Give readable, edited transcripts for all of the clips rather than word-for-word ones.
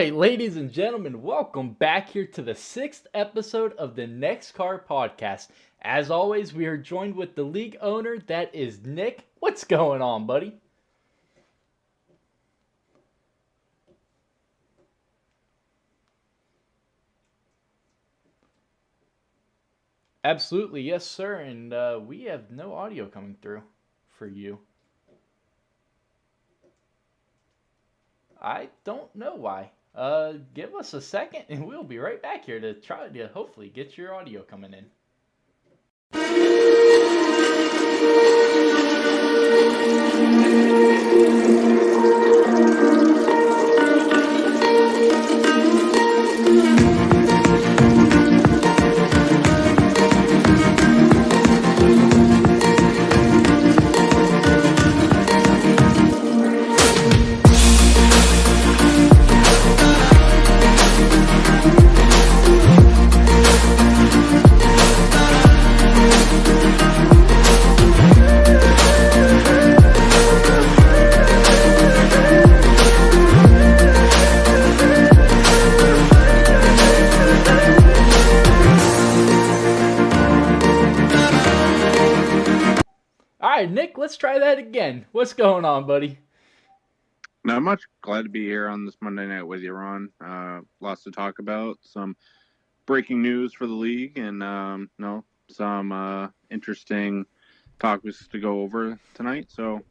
right, ladies and gentlemen, welcome back here to the 6th episode of the NEXXTCAR Podcast. As always, we are joined with the league owner, that is Nick. What's going on, buddy? Absolutely, yes, sir. And we have no audio coming through for you. I don't know why. Give us a second and we'll be right back here to try to hopefully get your audio coming in. Nick, let's try that again. What's going on, buddy? Not much. Glad to be here on this Monday night with you, Ron. Lots to talk about. Some breaking news for the league, and some interesting topics to go over tonight. So,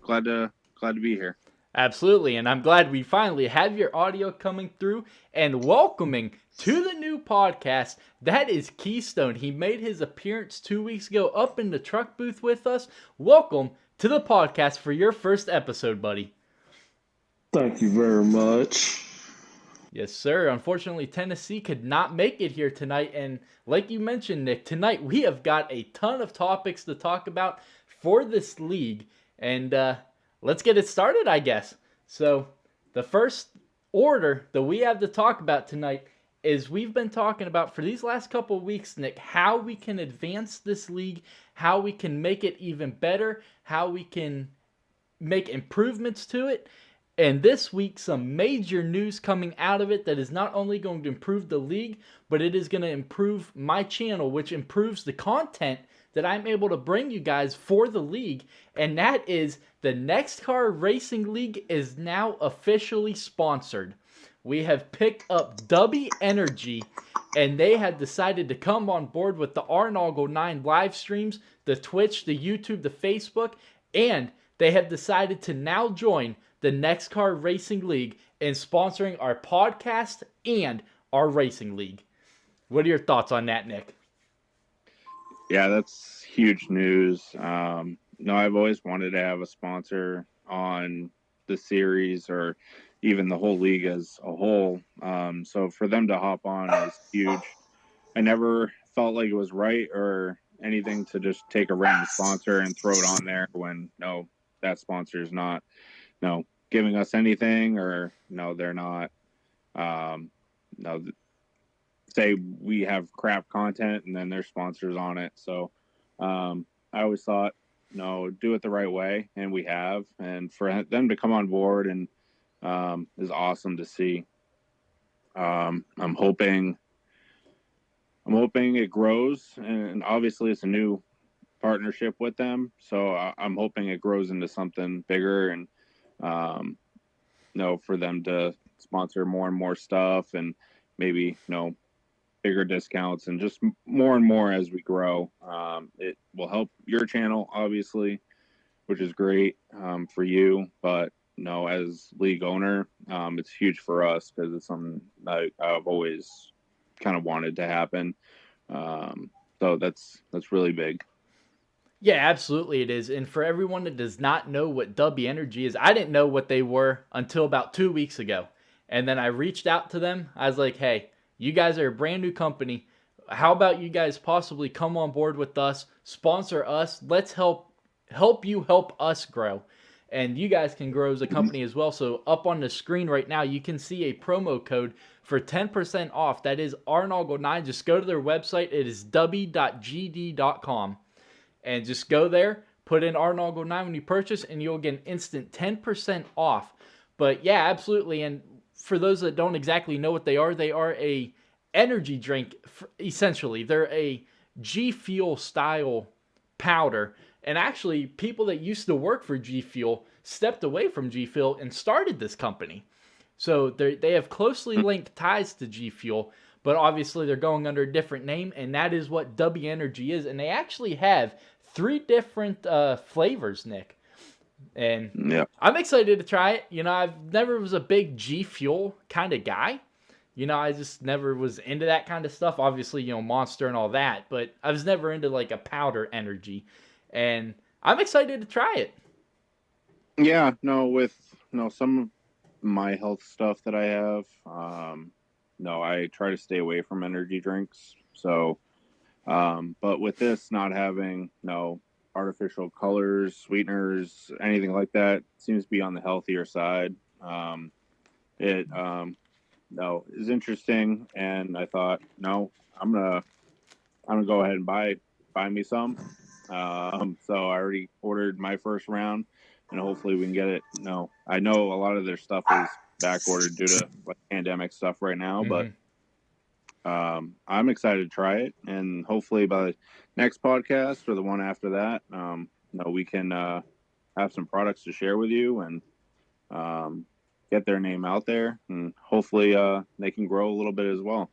glad to be here. Absolutely, and I'm glad we finally have your audio coming through. And welcoming to the new podcast, that is Keystone. He made his appearance 2 weeks ago up in the truck booth with us. Welcome to the podcast for your first episode, buddy. Thank you very much. Yes, sir. Unfortunately, Tennessee could not make it here tonight. And like you mentioned, Nick, tonight we have got a ton of topics to talk about for this league. And let's get it started, I guess. So the first order that we have to talk about tonight is we've been talking about for these last couple of weeks, Nick, how we can advance this league, how we can make it even better, how we can make improvements to it. And this week, some major news coming out of it that is not only going to improve the league, but it is going to improve my channel, which improves the content that I'm able to bring you guys for the league. And that is the NEXXTCAR Racing League is now officially sponsored. We have picked up Dubby Energy, and they have decided to come on board with the Arnoggle 9 live streams, the Twitch, the YouTube, the Facebook, and they have decided to now join the NEXXTCAR Racing League in sponsoring our podcast and our racing league. What are your thoughts on that, Nick? Yeah, that's huge news. I've always wanted to have a sponsor on the series or even the whole league as a whole. So for them to hop on is huge. I never felt like it was right or anything to just take a random sponsor and throw it on there when that sponsor is not giving us anything, or they're not say we have crap content and then their sponsors on it. So I always thought do it the right way, and we have, and for them to come on board and is awesome to see. I'm hoping it grows, and obviously it's a new partnership with them, so I'm hoping it grows into something bigger, and for them to sponsor more and more stuff, and maybe bigger discounts, and just more and more as we grow. It will help your channel, obviously, which is great for you, but as league owner, it's huge for us because it's something that I've always kind of wanted to happen. So that's really big. Yeah, absolutely it is. And for everyone that does not know what Dubby Energy is, I didn't know what they were until about 2 weeks ago. And then I reached out to them. I was like, hey, you guys are a brand new company. How about you guys possibly come on board with us, sponsor us? Let's help you help us grow. And you guys can grow as a company as well. So up on the screen right now, you can see a promo code for 10% off. That is Arnoggle9. Just go to their website. It is dubby.gd.com. And just go there, put in Arnoggle9 when you purchase, and you'll get an instant 10% off. But yeah, absolutely. And for those that don't exactly know what they are a energy drink, essentially. They're a G Fuel style powder. And actually, people that used to work for G Fuel stepped away from G Fuel and started this company. So they have closely linked ties to G Fuel, but obviously they're going under a different name, and that is what W Energy is. And they actually have 3 different flavors, Nick. And Yep. I'm excited to try it. You know, I've never was a big G Fuel kind of guy. You know, I just never was into that kind of stuff. Obviously, you know, Monster and all that, but I was never into like a powder energy. And I'm excited to try it. Yeah, no, with some of my health stuff that I have, no, I try to stay away from energy drinks. So, but with this not having no artificial colors, sweeteners, anything like that, seems to be on the healthier side. It no is interesting, and I thought, no, I'm gonna go ahead and buy me some. So I already ordered my first round, and hopefully we can get it. No, I know a lot of their stuff is back ordered due to like pandemic stuff right now, but I'm excited to try it, and hopefully by the next podcast or the one after that, we can have some products to share with you and get their name out there, and hopefully they can grow a little bit as well.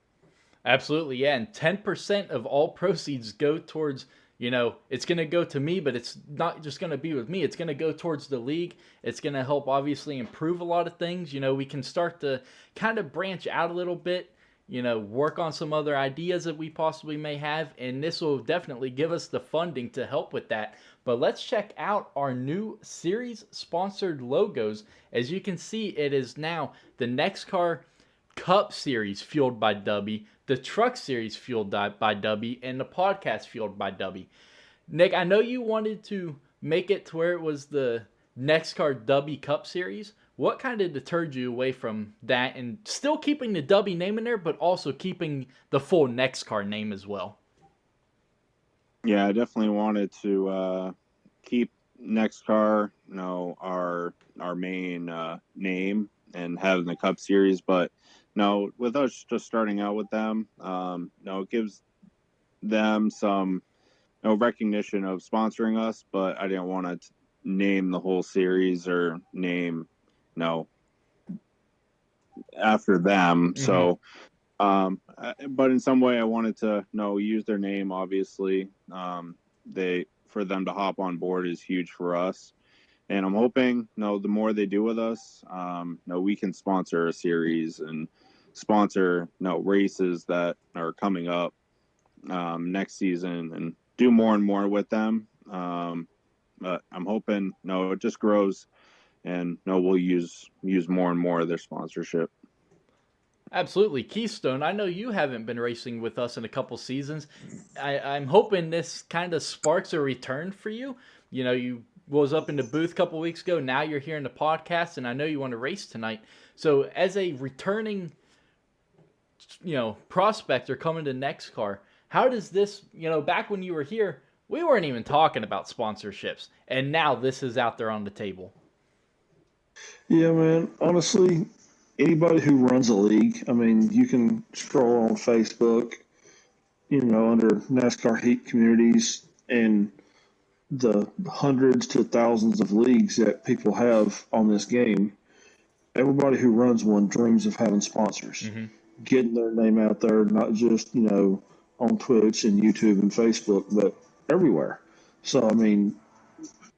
Absolutely, yeah. And 10% of all proceeds go towards, you know, it's going to go to me, but it's not just going to be with me. It's going to go towards the league. It's going to help obviously improve a lot of things. You know, we can start to kind of branch out a little bit, you know, work on some other ideas that we possibly may have. And this will definitely give us the funding to help with that. But let's check out our new series sponsored logos. As you can see, it is now the NEXXTCAR Cup Series fueled by W, the Truck Series fueled by W, and the podcast fueled by W. Nick, I know you wanted to make it to where it was the NEXXTCAR W Cup Series. What kind of deterred you away from that and still keeping the W name in there, but also keeping the full NEXXTCAR name as well? Yeah, I definitely wanted to keep NEXXTCAR, our main name, and having the Cup Series, but no, with us just starting out with them, it gives them some recognition of sponsoring us, but I didn't want to name the whole series or name after them. Mm-hmm. So, but in some way I wanted to use their name. Obviously, for them to hop on board is huge for us. And I'm hoping, the more they do with us, we can sponsor a series and sponsor, races that are coming up next season and do more and more with them. But I'm hoping, it just grows, and we'll use more and more of their sponsorship. Absolutely. Keystone, I know you haven't been racing with us in a couple seasons. I'm hoping this kind of sparks a return for you. You know, you was up in the booth a couple weeks ago. Now you're here in the podcast, and I know you want to race tonight. So as a returning, prospector coming to NEXXTCAR, how does this, back when you were here, we weren't even talking about sponsorships, and now this is out there on the table. Yeah, man. Honestly, anybody who runs a league, I mean, you can scroll on Facebook, under NASCAR Heat Communities, and the hundreds to thousands of leagues that people have on this game. Everybody who runs one dreams of having sponsors, getting their name out there, not just, on Twitch and YouTube and Facebook, but everywhere. So, I mean,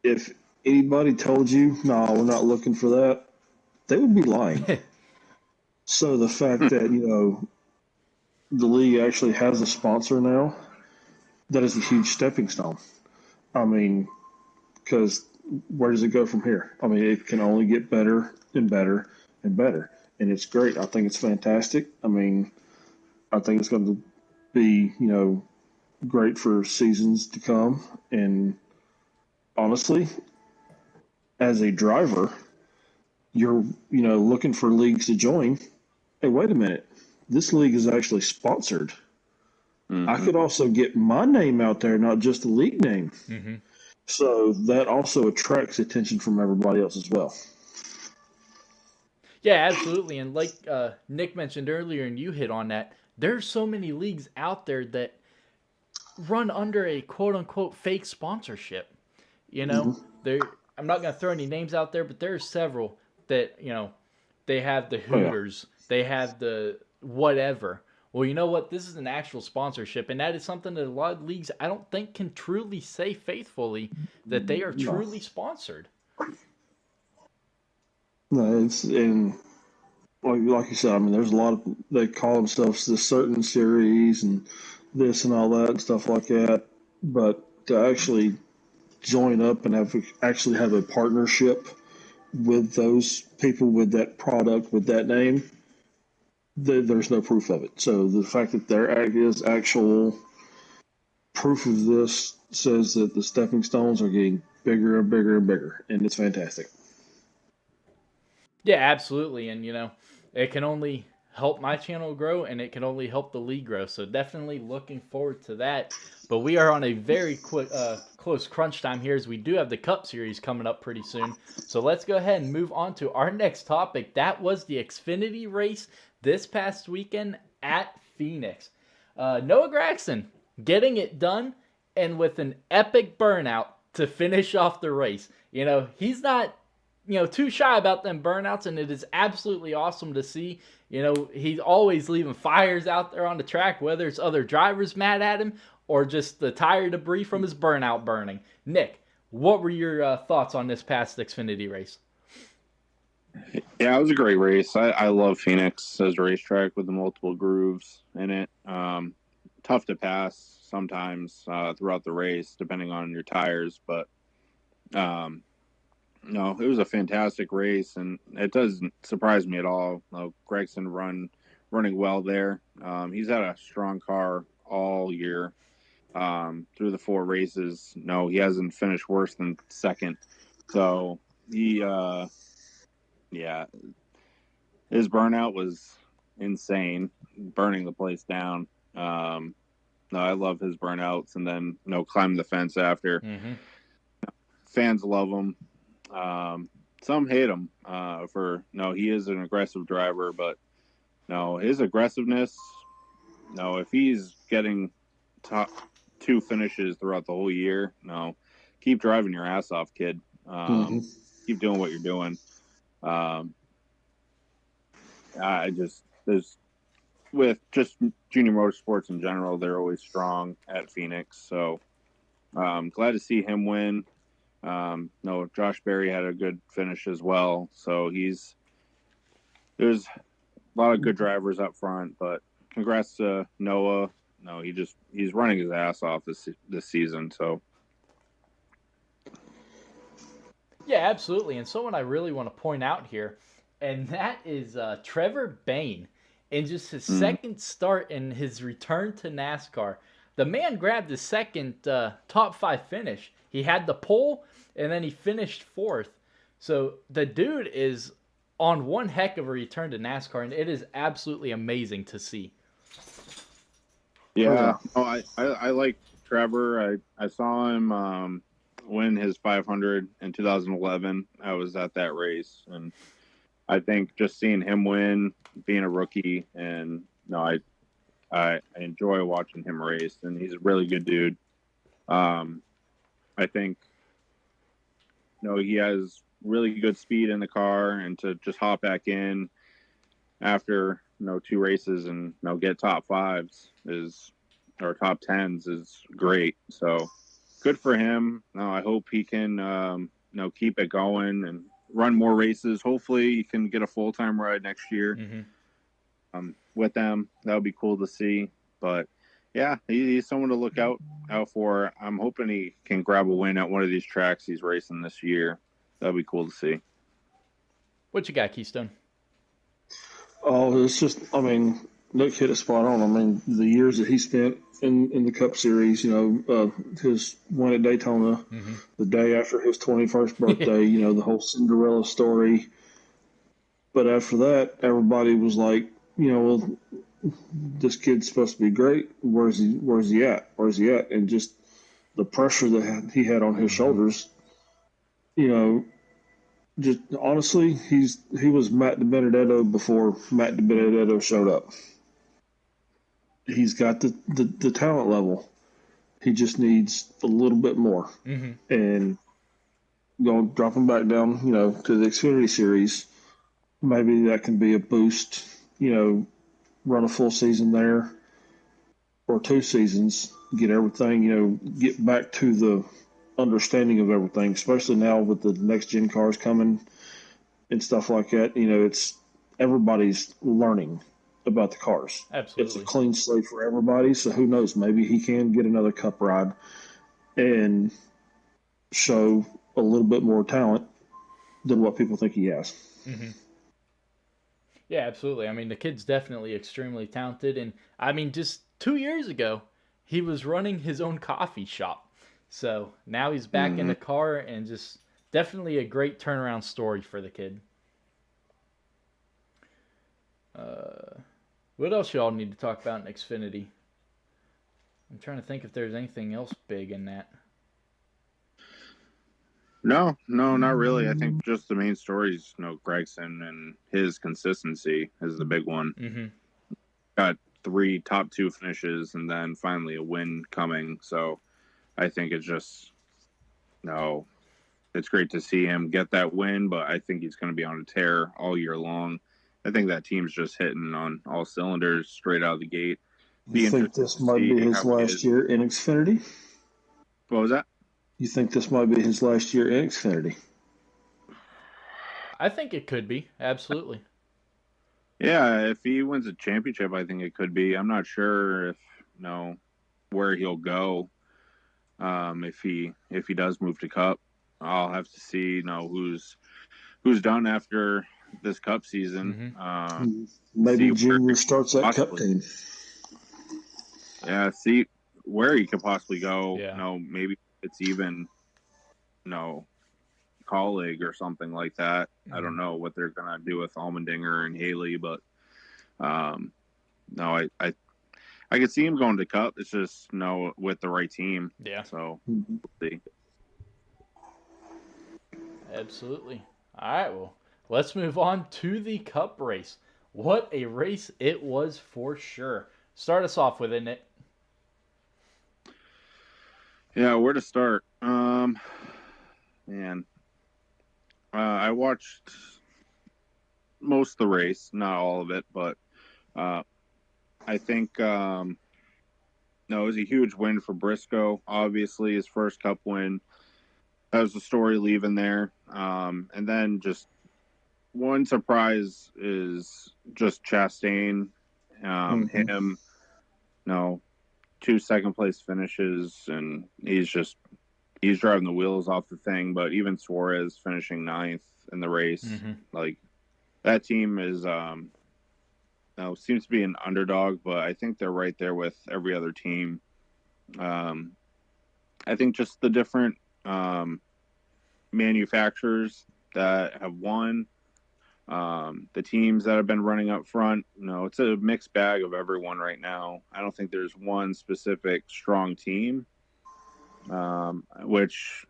if anybody told you, no, we're not looking for that, they would be lying. So the fact that, the league actually has a sponsor now, that is a huge stepping stone. I mean, because where does it go from here? I mean, it can only get better and better and better. And it's great. I think it's fantastic. I mean, I think it's going to be, great for seasons to come. And honestly, as a driver, you're, looking for leagues to join. Hey, wait a minute. This league is actually sponsored. Mm-hmm. I could also get my name out there, not just the league name. Mm-hmm. So that also attracts attention from everybody else as well. Yeah, absolutely. And like Nick mentioned earlier, and you hit on that, there's so many leagues out there that run under a quote unquote fake sponsorship. You know, Mm-hmm. there. I'm not gonna throw any names out there, but there are several that they have the Oh, yeah. Hooters, they have the whatever. Well, you know what? This is an actual sponsorship, and that is something that a lot of leagues I don't think can truly say faithfully that they are No. truly sponsored. No, it's and like you said, I mean, there's a lot of they call themselves this certain series and this and all that and stuff like that. But to actually join up and actually have a partnership with those people with that product with that name, there's no proof of it. So the fact that there is actual proof of this says that the stepping stones are getting bigger and bigger and bigger, and it's fantastic. Yeah, absolutely. And, it can only help my channel grow and it can only help the league grow. So definitely looking forward to that. But we are on a very quick, close crunch time here as we do have the Cup Series coming up pretty soon. So let's go ahead and move on to our next topic. That was the Xfinity race this past weekend at Phoenix. Noah Gragson getting it done and with an epic burnout to finish off the race. He's not too shy about them burnouts, and it is absolutely awesome to see. He's always leaving fires out there on the track, whether it's other drivers mad at him or just the tire debris from his burnout burning. Nick, what were your thoughts on this past Xfinity race? Yeah, it was a great race. I love Phoenix as a racetrack with the multiple grooves in it. Tough to pass sometimes throughout the race, depending on your tires, but no, it was a fantastic race, and it doesn't surprise me at all. Gregson running well there. He's had a strong car all year through the 4 races. No, he hasn't finished worse than second. So he, yeah, his burnout was insane, burning the place down. No, I love his burnouts, and then climbing the fence after. Mm-hmm. Fans love him. Some hate him he is an aggressive driver, but his aggressiveness, if he's getting top 2 finishes throughout the whole year, keep driving your ass off, kid. Keep doing what you're doing. There's with just junior motorsports in general, they're always strong at Phoenix. So glad to see him win. Josh Berry had a good finish as well. So there's a lot of good drivers up front, but congrats to Noah. No, he's running his ass off this season. So yeah, absolutely. And someone I really want to point out here, and that is Trevor Bayne. In just his second start in his return to NASCAR, the man grabbed his second top 5 finish. He had the pole, and then he finished 4th. So the dude is on one heck of a return to NASCAR, and it is absolutely amazing to see. Yeah, I like Trevor. I saw him win his 500 in 2011. I was at that race, and I think just seeing him win, being a rookie, and I enjoy watching him race, and he's a really good dude. I think he has really good speed in the car, and to just hop back in after 2 races and get top 5s or top 10s is great. So good for him. I hope he can keep it going and run more races. Hopefully he can get a full-time ride next year with them. That would be cool to see. But yeah, he's someone to look out for. I'm hoping he can grab a win at one of these tracks he's racing this year. That'd be cool to see. What you got, Keystone? Oh, it's just, Nick hit it spot on. The years that he spent in the Cup Series, his win at Daytona, the day after his 21st birthday, the whole Cinderella story. But after that, everybody was like, well, this kid's supposed to be great. Where's he at? And just the pressure that he had on his shoulders, just honestly, he was Matt DiBenedetto before Matt DiBenedetto showed up. He's got the talent level. He just needs a little bit more. Mm-hmm. And drop him back down, to the Xfinity Series. Maybe that can be a boost. Run a full season there or 2 seasons, get everything. Get back to the understanding of everything, especially now with the next gen cars coming and stuff like that. It's everybody's learning about the cars. Absolutely. It's a clean slate for everybody. So who knows? Maybe he can get another Cup ride and show a little bit more talent than what people think he has. Mm-hmm. Yeah, absolutely. I mean, the kid's definitely extremely talented. And, I mean, just 2 years ago, he was running his own coffee shop. So now he's back in the car, and just definitely a great turnaround story for the kid. What else y'all need to talk about in Xfinity? I'm trying to think if there's anything else big in that. No, not really. I think just the main story is, Gregson and his consistency is the big one. Mm-hmm. Got 3 top 2 finishes and then finally a win coming. So I think it's just, it's great to see him get that win, but I think he's going to be on a tear all year long. I think that team's just hitting on all cylinders straight out of the gate. You think this might be his last year in Xfinity? What was that? You think this might be his last year in Xfinity? I think it could be. Absolutely. Yeah, if he wins a championship, I think it could be. I'm not sure if, where he'll go. If he does move to Cup, I'll have to see, who's done after this Cup season. Mm-hmm. Maybe Junior starts that Cup team. Yeah, see where he could possibly go. Yeah. Maybe it's even, colleague or something like that. Mm-hmm. I don't know what they're gonna do with Allmendinger and Haley, but no, I could see him going to Cup. It's just with the right team. Yeah. So we'll see. Absolutely. All right, well, let's move on to the Cup race. What a race it was for sure. Start us off with it, Nick. Yeah, where to start? Man, I watched most of the race, not all of it, but I think it was a huge win for Briscoe. Obviously, his first Cup win. That was the story leaving there. And then just one surprise is just Chastain. Him, 2 second-place finishes, and he's driving the wheels off the thing. But even Suarez finishing 9th in the race, like that team is seems to be an underdog, but I think they're right there with every other team. I think just the different manufacturers that have won, the teams that have been running up front, it's a mixed bag of everyone right now. I don't think there's one specific strong team, which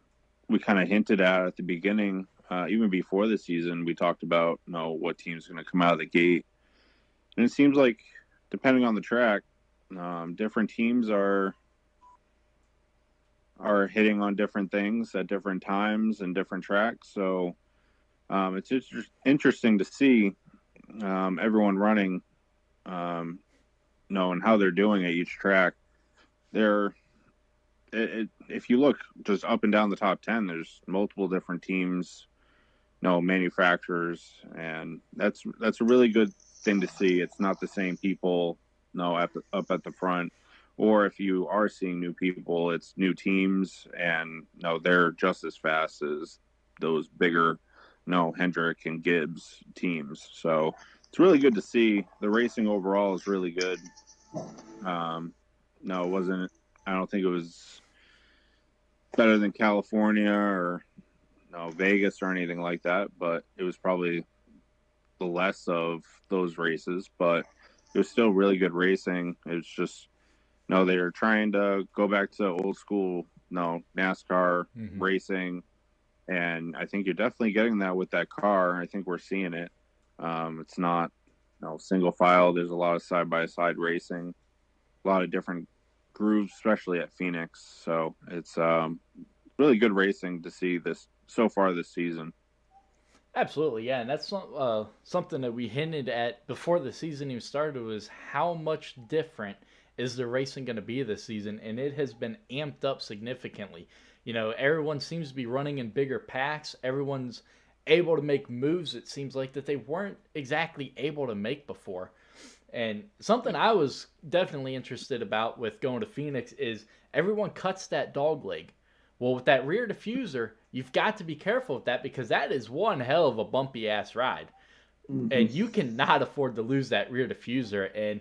we kind of hinted at the beginning. Even before the season, we talked about what team's going to come out of the gate. And it seems like, depending on the track, different teams are hitting on different things at different times and different tracks. So it's just interesting to see everyone running, and how they're doing at each track. If you look just up and down the top 10, there's multiple different teams, manufacturers, and that's a really good thing to see. It's not the same people, up at the front. Or if you are seeing new people, it's new teams, and they're just as fast as those bigger, Hendrick and Gibbs teams. So it's really good to see. The racing overall is really good. It wasn't. I don't think it was better than California or Vegas or anything like that, but it was probably the less of those races. But it was still really good racing. It was just. They are trying to go back to old school, NASCAR racing, And I think you're definitely getting that with that car. I think we're seeing it. It's not, single file. There's a lot of side-by-side racing, a lot of different grooves, especially at Phoenix. So it's really good racing to see this so far this season. Absolutely, yeah, and that's something that we hinted at before the season even started was how much different is the racing going to be this season, and it has been amped up significantly. Everyone seems to be running in bigger packs. Everyone's able to make moves, it seems like, that they weren't exactly able to make before. And something I was definitely interested about with going to Phoenix is everyone cuts that dog leg. Well, with that rear diffuser, you've got to be careful with that because that is one hell of a bumpy ass ride. Mm-hmm. And you cannot afford to lose that rear diffuser. And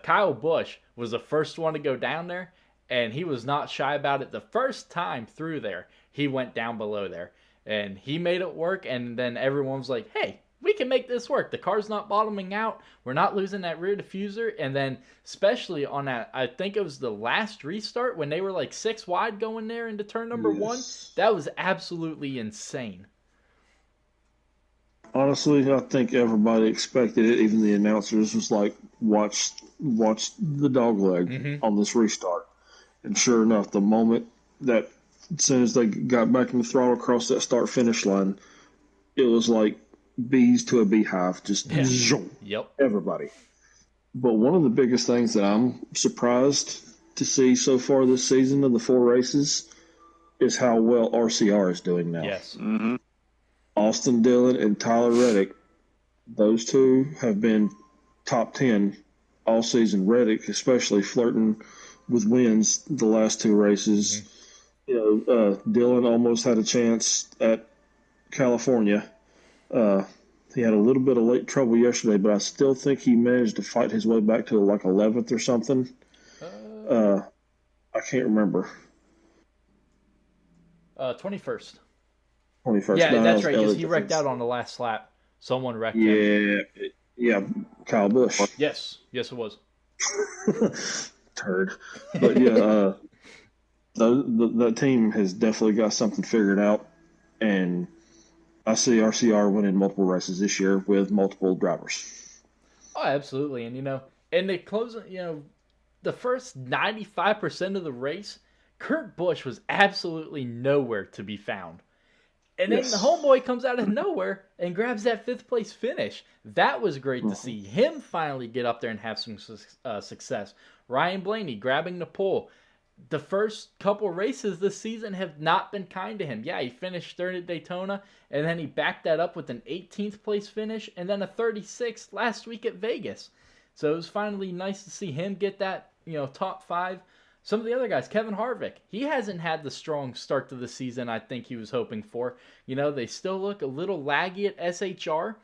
Kyle Busch was the first one to go down there, and he was not shy about it. The first time through there, he went down below there, and he made it work. And then everyone was like, hey, we can make this work. The car's not bottoming out. We're not losing that rear diffuser. And then especially on that, I think it was the last restart when they were like 6 wide going there into turn number 1. That was absolutely insane. Honestly, I think everybody expected it. Even the announcers was like, watch the dog leg on this restart. And sure enough, the moment that as soon as they got back in the throttle across that start-finish line, it was like bees to a beehive, just zoom, everybody. But one of the biggest things that I'm surprised to see so far this season of the 4 races is how well RCR is doing now. Yes. Mm-hmm. Austin Dillon and Tyler Reddick, those two have been top 10 all season. Reddick especially flirting with wins the last 2 races. Dillon almost had a chance at California. He had a little bit of late trouble yesterday, but I still think he managed to fight his way back to like 11th or something. I can't remember. 21st. 21st. Yeah, that's right, because he wrecked out on the last lap. Someone wrecked him. Yeah, Kyle Busch. Yes, it was. Turd. But yeah, that team has definitely got something figured out, and I see RCR winning multiple races this year with multiple drivers. Oh, absolutely. And, and they close, the first 95% of the race, Kurt Busch was absolutely nowhere to be found. And then the homeboy comes out of nowhere and grabs that 5th place finish. That was great to see him finally get up there and have some success. Ryan Blaney grabbing the pole. The first couple races this season have not been kind to him. Yeah, he finished 3rd at Daytona, and then he backed that up with an 18th place finish, and then a 36th last week at Vegas. So it was finally nice to see him get that, top 5. Some of the other guys, Kevin Harvick, he hasn't had the strong start to the season I think he was hoping for. They still look a little laggy at SHR,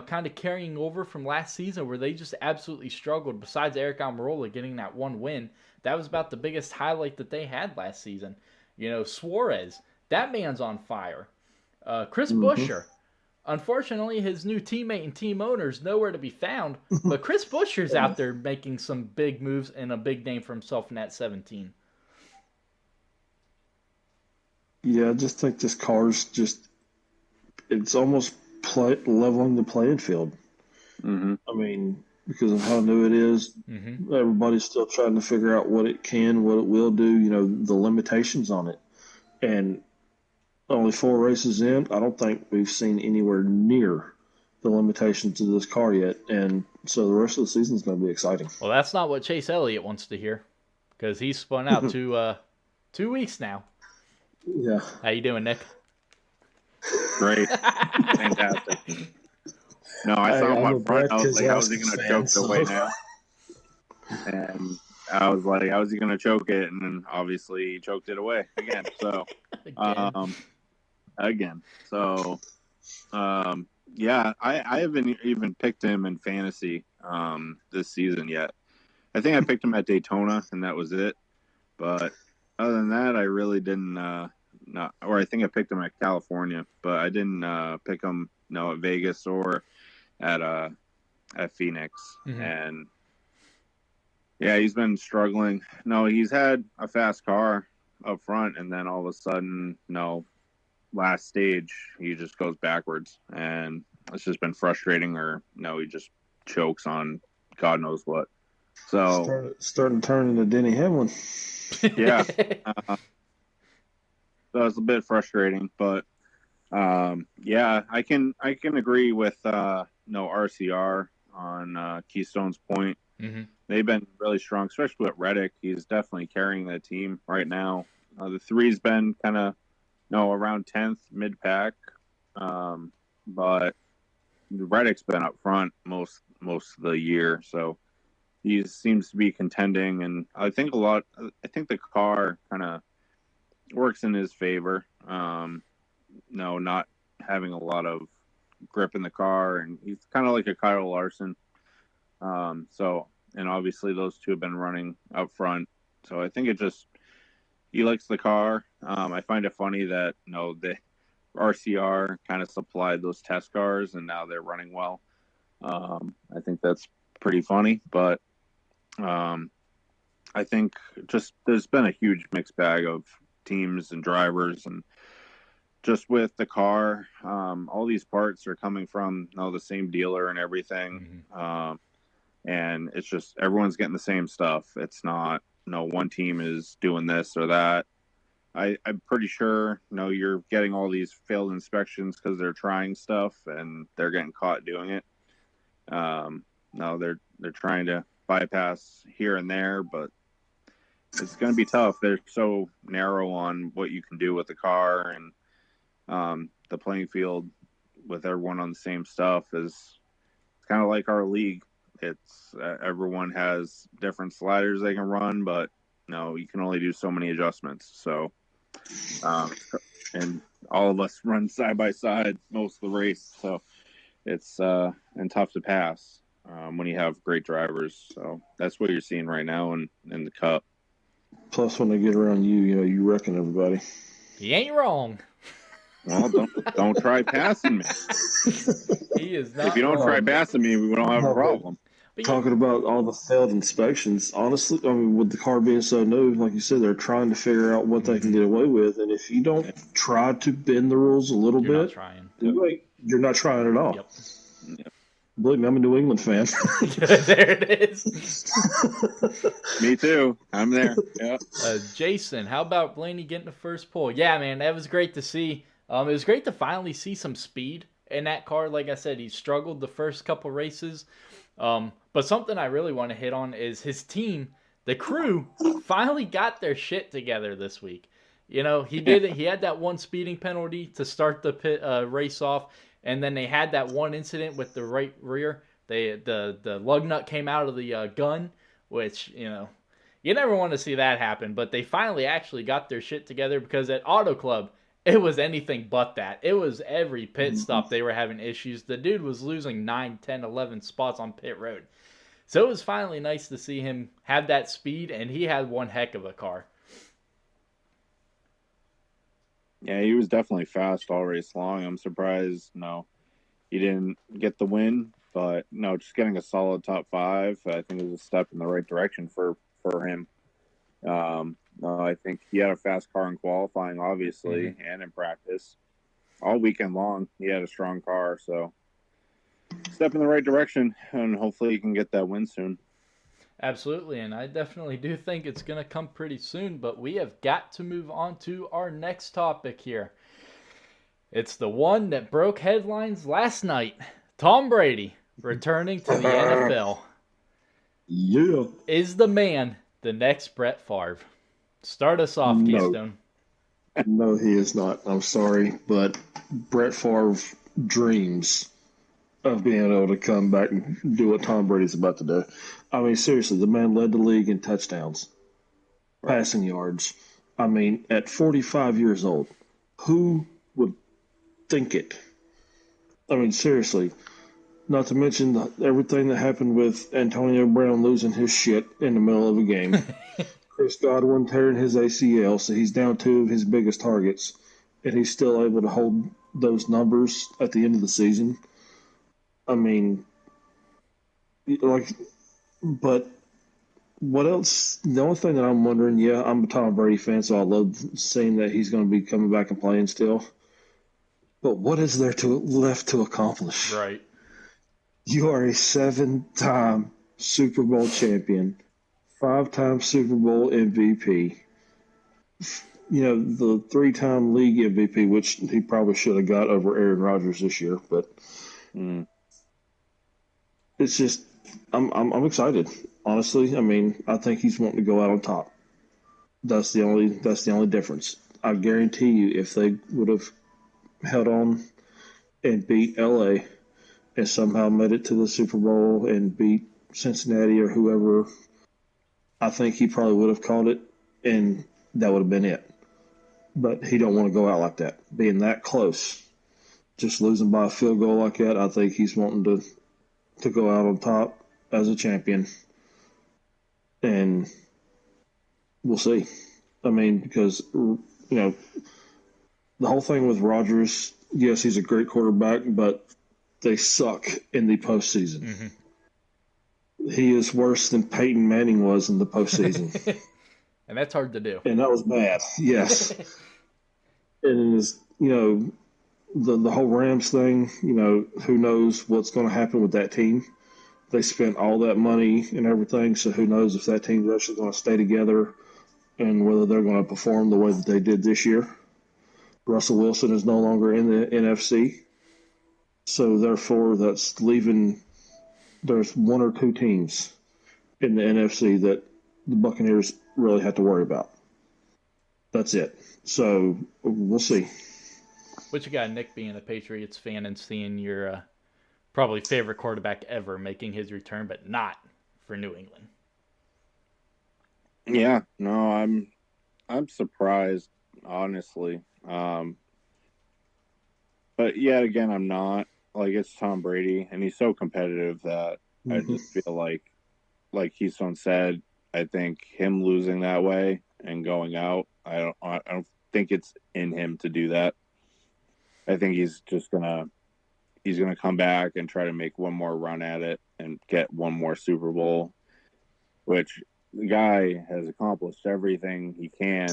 kind of carrying over from last season where they just absolutely struggled. Besides Eric Almirola getting that 1 win, that was about the biggest highlight that they had last season. Suarez, that man's on fire. Chris Buescher, unfortunately, his new teammate and team owner is nowhere to be found, but Chris Buescher's out there making some big moves and a big name for himself in that 17. Yeah, I just think this car's it's almost leveling the playing field. Mm-hmm. I mean, because of how new it is, everybody's still trying to figure out what it can, what it will do, the limitations on it. And only 4 races in, I don't think we've seen anywhere near the limitations of this car yet. And so the rest of the season is going to be exciting. Well, that's not what Chase Elliott wants to hear because he's spun out to 2 weeks now. Yeah. How you doing, Nick? Great. Fantastic. No, I saw him up front. I was like, how is he going to choke the way now? And I was like, how is he going to choke it? And then obviously he choked it away again. So, again. So, yeah, I haven't even picked him in fantasy this season yet. I think I picked him at Daytona, and that was it. But other than that, I really didn't. Or I think I picked him at California, but I didn't pick him at Vegas or at Phoenix. And yeah, he's been struggling. No, he's had a fast car up front, and then all of a sudden, last stage, he just goes backwards, and it's just been frustrating. Or no, he just chokes on God knows what. So starting to turn into Denny Hamlin. Yeah, so it's a bit frustrating, but yeah, I can agree with RCR on Keystone's point. Mm-hmm. They've been really strong, especially with Reddick. He's definitely carrying the team right now. The three's been kind of around 10th mid pack, but Reddick's been up front most of the year, so he seems to be contending, and I think the car kind of works in his favor. Not having a lot of grip in the car, and he's kind of like a Kyle Larson. And obviously those two have been running up front, so I think he likes the car. I find it funny that the RCR kind of supplied those test cars, and now they're running well. I think that's pretty funny, but I think just there's been a huge mixed bag of teams and drivers, and just with the car, all these parts are coming from the same dealer and everything. Mm-hmm. And it's just everyone's getting the same stuff. It's not one team is doing this or that. I'm pretty sure you're getting all these failed inspections because they're trying stuff and they're getting caught doing it. No, they're trying to bypass here and there, but it's going to be tough. They're so narrow on what you can do with the car, and the playing field with everyone on the same stuff is kind of like our league. It's everyone has different sliders they can run, but you can only do so many adjustments. So, and all of us run side by side most of the race, so it's and tough to pass when you have great drivers. So that's what you're seeing right now in the Cup. Plus, when they get around you wrecking everybody. He ain't wrong. Well, don't try passing me. He is not. If you don't try passing me, we don't have a problem. Talking about all the failed inspections, honestly, I mean, with the car being so new, like you said, they're trying to figure out what they can get away with. And if you don't try to bend the rules a little You're bit, not trying. You're not trying at all. Yep. Believe me, I'm a New England fan. There it is. Me too. I'm there. Yeah. Jason, how about Blaney getting the first pole? Yeah, man, that was great to see. It was great to finally see some speed in that car. Like I said, he struggled the first couple races. But something I really want to hit on is his team, the crew, finally got their shit together this week. He did it. He had that one speeding penalty to start the race off, and then they had that one incident with the right rear. The lug nut came out of the gun, which you never want to see that happen. But they finally actually got their shit together, because at Auto Club, it was anything but that. It was every pit stop they were having issues. The dude was losing 9, 10, 11 spots on pit road. So it was finally nice to see him have that speed, and he had one heck of a car. Yeah, he was definitely fast all race long. I'm surprised, he didn't get the win, but just getting a solid top 5, I think is a step in the right direction for him. I think he had a fast car in qualifying, obviously, and in practice. All weekend long, he had a strong car, so step in the right direction, and hopefully he can get that win soon. Absolutely, and I definitely do think it's going to come pretty soon, but we have got to move on to our next topic here. It's the one that broke headlines last night. Tom Brady returning to the NFL. Yeah. Is the man the next Brett Favre? Start us off, Keystone. No, he is not. I'm sorry, but Brett Favre dreams of being able to come back and do what Tom Brady's about to do. I mean, seriously, the man led the league in touchdowns, passing yards. I mean, at 45 years old, who would think it? I mean, seriously. Not to mention everything that happened with Antonio Brown losing his shit in the middle of a game. Chris Godwin tearing his ACL, so he's down 2 of his biggest targets, and he's still able to hold those numbers at the end of the season. I mean, but what else? The only thing that I'm wondering, I'm a Tom Brady fan, so I love seeing that he's going to be coming back and playing still. But what is there left to accomplish? Right. You are a 7-time Super Bowl champion, 5-time Super Bowl MVP. The 3-time league MVP, which he probably should have got over Aaron Rodgers this year, but it's just I'm excited. Honestly, I mean, I think he's wanting to go out on top. That's the only difference. I guarantee you, if they would have held on and beat LA and somehow made it to the Super Bowl and beat Cincinnati or whoever, I think he probably would have called it, and that would have been it. But he don't want to go out like that, being that close, just losing by a field goal like that. I think he's wanting to go out on top as a champion, and we'll see. I mean, because the whole thing with Rodgers, yes, he's a great quarterback, but they suck in the postseason. Mm-hmm. He is worse than Peyton Manning was in the postseason. And that's hard to do. And that was bad, yes. And it is, the whole Rams thing, who knows what's going to happen with that team. They spent all that money and everything, so who knows if that team's actually going to stay together and whether they're going to perform the way that they did this year. Russell Wilson is no longer in the NFC, so therefore that's leaving – there's 1 or 2 teams in the NFC that the Buccaneers really have to worry about. That's it. So we'll see. What you got, Nick, being a Patriots fan and seeing your probably favorite quarterback ever making his return, but not for New England? Yeah, no, I'm surprised, honestly. But yet again, I'm not. Like, it's Tom Brady, and he's so competitive that I just feel like Keystone said, I think him losing that way and going out, I don't think it's in him to do that. I think he's just gonna come back and try to make one more run at it and get one more Super Bowl, which the guy has accomplished everything he can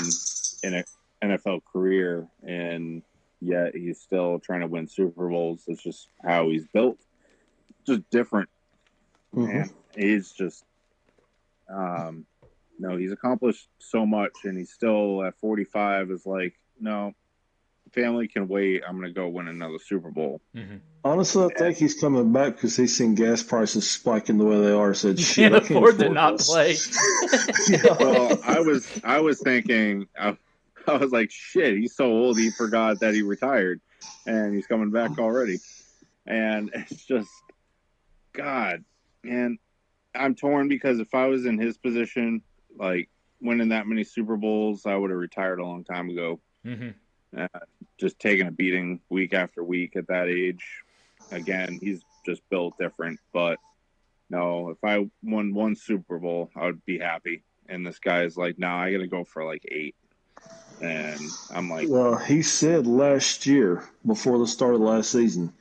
in an NFL career, and yet he's still trying to win Super Bowls. It's just how he's built, just different. And he's just no, he's accomplished so much, and he's still at 45 is like, no, family can wait. I'm going to go win another Super Bowl. Mm-hmm. Honestly, I think he's coming back because he's seen gas prices spiking the way they are. Said, "Shit, I can't afford to not play." Well, I was thinking, I was like, shit, he's so old he forgot that he retired, and he's coming back already. And it's just, God, man, I'm torn because if I was in his position, like winning that many Super Bowls, I would have retired a long time ago. Mm-hmm. Just taking a beating week after week at that age. Again, he's just built different. But no, if I won one Super Bowl, I would be happy. And this guy's like, nah, I got to go for like 8. And I'm like, well, he said last year, before the start of last season,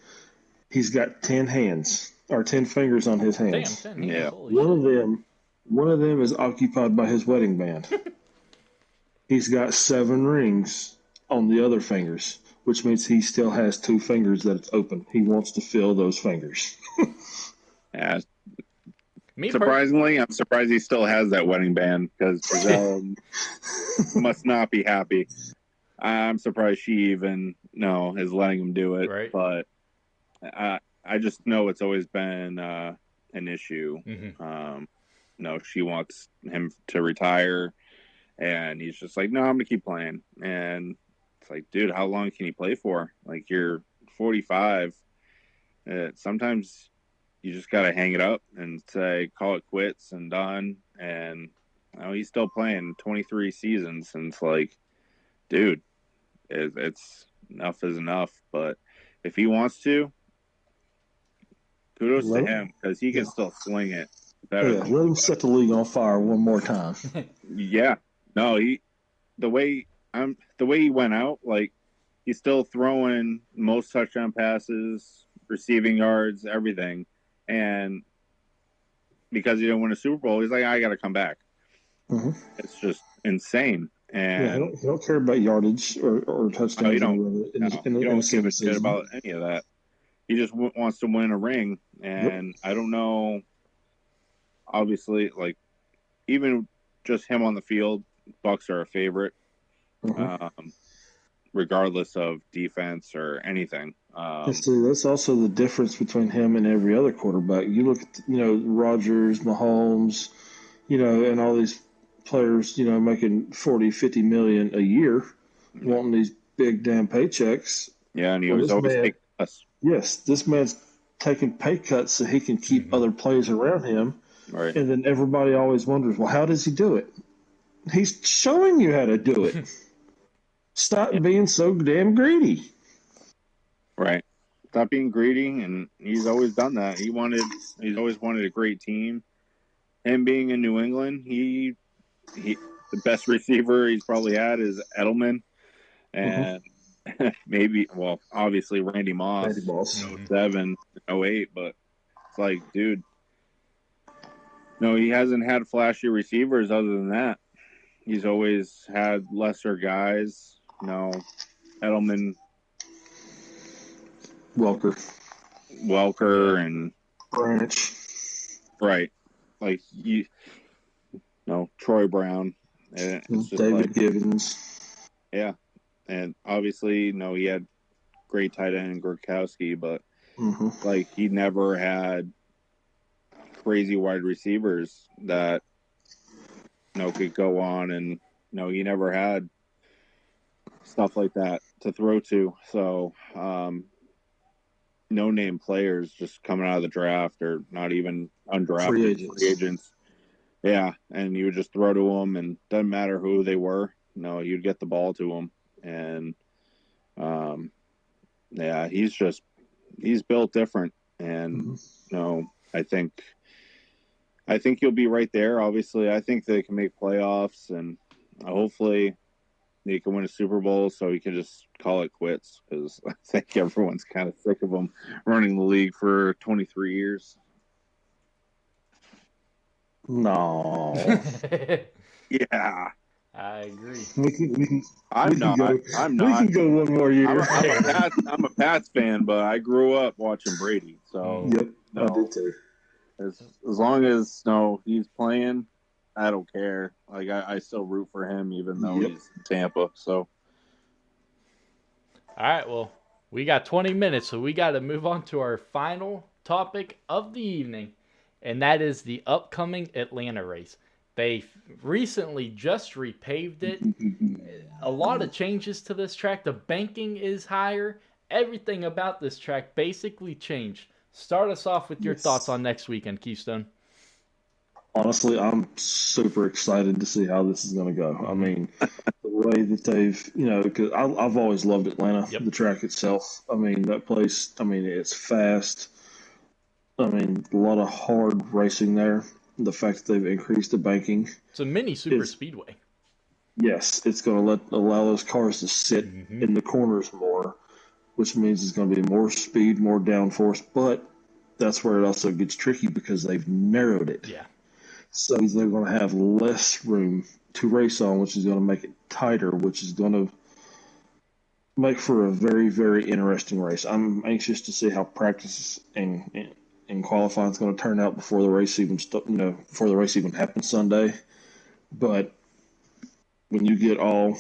he's got 10 hands or 10 fingers on his hands. Damn, 10 hands. Yeah. Holy One of them is occupied by his wedding band. He's got 7 rings on the other fingers, which means he still has 2 fingers that's open. He wants to fill those fingers. Yeah. Surprisingly, I'm surprised he still has that wedding band because Giselle must not be happy. I'm surprised she even is letting him do it. Right. But I just know it's always been an issue. Mm-hmm. She wants him to retire, and he's just like, no, I'm gonna keep playing. And it's like, dude, how long can you play for? Like, you're 45. Sometimes you just got to hang it up and say, call it quits and done. And he's still playing 23 seasons. And it's like, dude, it's enough is enough. But if he wants to, kudos to him because he can still sling it. Let him set the league on fire one more time. Yeah. No, the way he went out, like, he's still throwing most touchdown passes, receiving yards, everything. And because he didn't win a Super Bowl, he's like, I got to come back. Mm-hmm. It's just insane. Yeah, And he don't care about yardage or touchdowns. no, you don't. In No, you in a don't give single a shit season. about any of that. He just wants to win a ring. And I don't know. Obviously, like even just him on the field, Bucks are a favorite, regardless of defense or anything. And see, that's also the difference between him and every other quarterback. You look at, Rodgers, Mahomes, and all these players, making 40, 50 million a year, wanting these big damn paychecks. Yeah, and he Well, was always taking us. Yes, this man's taking pay cuts so he can keep other players around him. Right. And then everybody always wonders, well, how does he do it? He's showing you how to do it. Stop being so damn greedy. Right. Stop being greedy, and he's always done that. He's always wanted a great team. Him being in New England, he the best receiver he's probably had is Edelman, and obviously Randy Moss, 07, 08, but it's like, dude, no, he hasn't had flashy receivers other than that. He's always had lesser guys. Edelman, Welker, and Branch. Right. Like Troy Brown. And it's just David Givens. Yeah. And obviously, he had great tight end in Gronkowski, but he never had crazy wide receivers that could go on, and he never had stuff like that to throw to. So no name players just coming out of the draft or not even undrafted free agents. Yeah, and you would just throw to them, and doesn't matter who they were. You'd get the ball to them, and he's built different, and I think you'll be right there. Obviously, I think they can make playoffs, and hopefully they can win a Super Bowl so we can just call it quits, because I think everyone's kind of sick of them running the league for 23 years. No. Yeah. I agree. I'm not. We can go one more year. I'm a Pats fan, but I grew up watching Brady. So yep, I did too. As long as he's playing, I don't care. Like I still root for him, even though he's in Tampa. So. All right. Well, we got 20 minutes, so we got to move on to our final topic of the evening, and that is the upcoming Atlanta race. They recently just repaved it. A lot of changes to this track. The banking is higher. Everything about this track basically changed. Start us off with your thoughts on next weekend, Keystone. Honestly, I'm super excited to see how this is going to go. I mean, the way that they've, because I've always loved Atlanta, the track itself. I mean, that place, it's fast. I mean, a lot of hard racing there. The fact that they've increased the banking. It's a mini super speedway. Yes, it's going to allow those cars to sit in the corners more, which means it's going to be more speed, more downforce. But that's where it also gets tricky because they've narrowed it. Yeah. So they're going to have less room to race on, which is going to make it tighter, which is going to make for a very, very interesting race. I'm anxious to see how practice and qualifying is going to turn out before the race even happens Sunday. But when you get all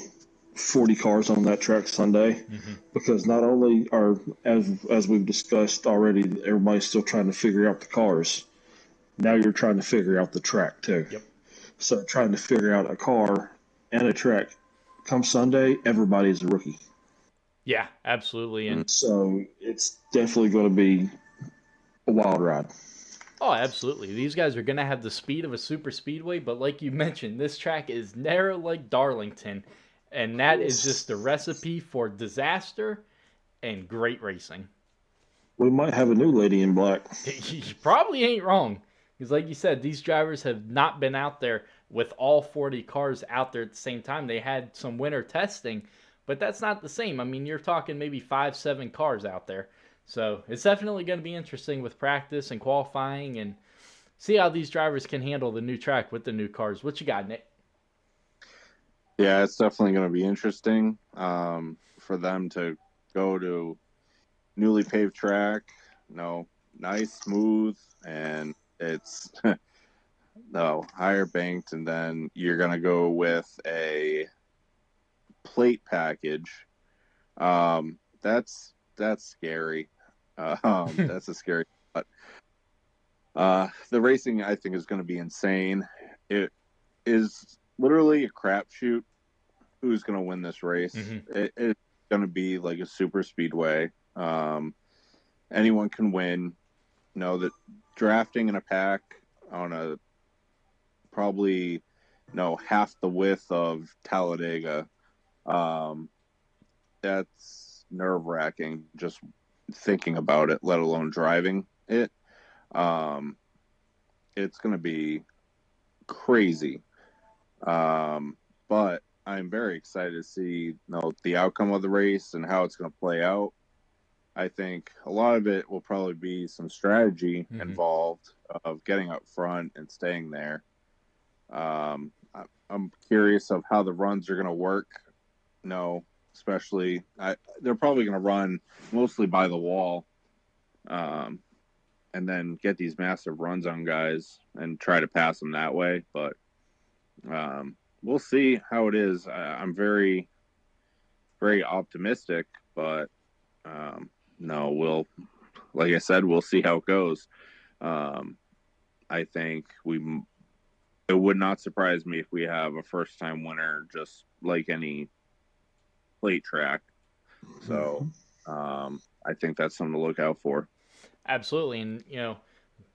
40 cars on that track Sunday, because not only are, as we've discussed already, everybody's still trying to figure out the cars. Now you're trying to figure out the track too. Yep. So trying to figure out a car and a track come Sunday, everybody's a rookie. Yeah, absolutely. And so it's definitely going to be a wild ride. Oh, absolutely. These guys are going to have the speed of a super speedway, but like you mentioned, this track is narrow like Darlington, and that is just a recipe for disaster and great racing. We might have a new lady in black. You probably ain't wrong, because like you said, these drivers have not been out there with all 40 cars out there at the same time. They had some winter testing, but that's not the same. I mean, you're talking maybe 5-7 cars out there. So it's definitely going to be interesting with practice and qualifying and see how these drivers can handle the new track with the new cars. What you got, Nick? Yeah, it's definitely going to be interesting for them to go to newly paved track. Nice, smooth, and it's no higher banked, and then you're going to go with a plate package. That's scary. That's a scary. But the racing, I think, is going to be insane. It is literally a crapshoot who's going to win this race. Mm-hmm. It's going to be like a super speedway. Anyone can win. That drafting in a pack on a probably half the width of Talladega. That's nerve-wracking just thinking about it, let alone driving it. It's going to be crazy. But I'm very excited to see the outcome of the race and how it's going to play out. I think a lot of it will probably be some strategy involved of getting up front and staying there. I'm curious of how the runs are going to work. Especially they're probably going to run mostly by the wall, and then get these massive runs on guys and try to pass them that way. But we'll see how it is. I'm very, very optimistic, but like I said, we'll see how it goes. I think it would not surprise me if we have a first-time winner, just like any plate track. So I think that's something to look out for. Absolutely. And,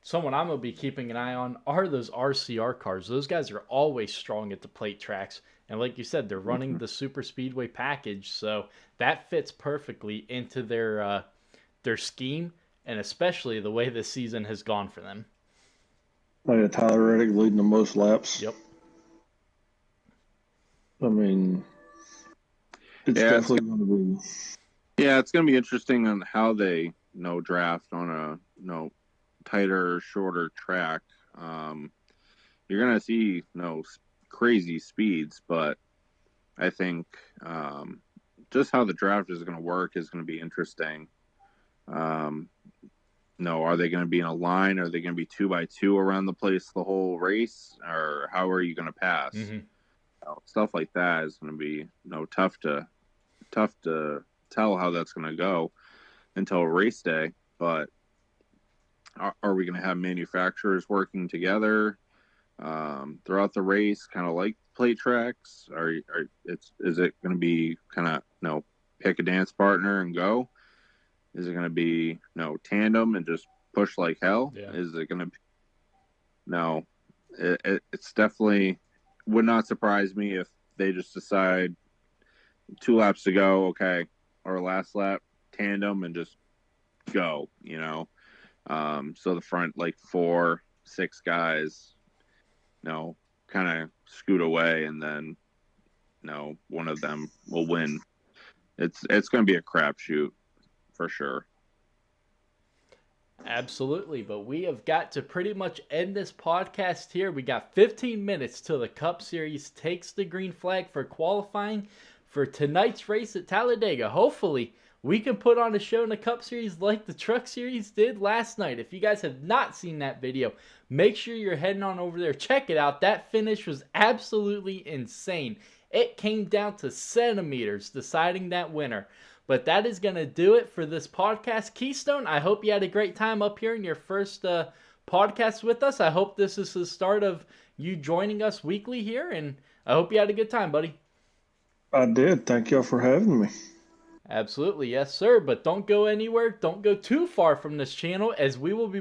someone I'm going to be keeping an eye on are those RCR cars. Those guys are always strong at the plate tracks. And like you said, they're running the super speedway package. So that fits perfectly into their scheme, and especially the way this season has gone for them. Oh, yeah, Tyler Reddick leading the most laps. Yep. I mean, it's definitely going to be. Yeah, it's going to be interesting on how they draft on a tighter, shorter track. You're going to see crazy speeds, but I think just how the draft is going to work is going to be interesting. Are they going to be in a line? Are they going to be 2x2 around the place the whole race? Or how are you going to pass? Stuff like that is going to be tough to tell how that's going to go until race day. But are we going to have manufacturers working together throughout the race, kind of like plate tracks? Is it going to be kind of pick a dance partner and go? Is it going to be tandem and just push like hell? Yeah. Is it going to be no? It's definitely would not surprise me if they just decide 2 laps to go, okay, or last lap tandem and just go. So the front 4-6 guys, kind of scoot away, and then one of them will win. It's going to be a crapshoot. For sure. Absolutely, but we have got to pretty much end this podcast here. We got 15 minutes till the Cup Series takes the green flag for qualifying for tonight's race at Talladega. Hopefully, we can put on a show in the Cup Series like the Truck Series did last night. If you guys have not seen that video, make sure you're heading on over there. Check it out. That finish was absolutely insane. It came down to centimeters deciding that winner. But that is going to do it for this podcast. Keystone, I hope you had a great time up here in your first podcast with us. I hope this is the start of you joining us weekly here, and I hope you had a good time, buddy. I did. Thank y'all for having me. Absolutely. Yes, sir. But don't go anywhere. Don't go too far from this channel, as we will be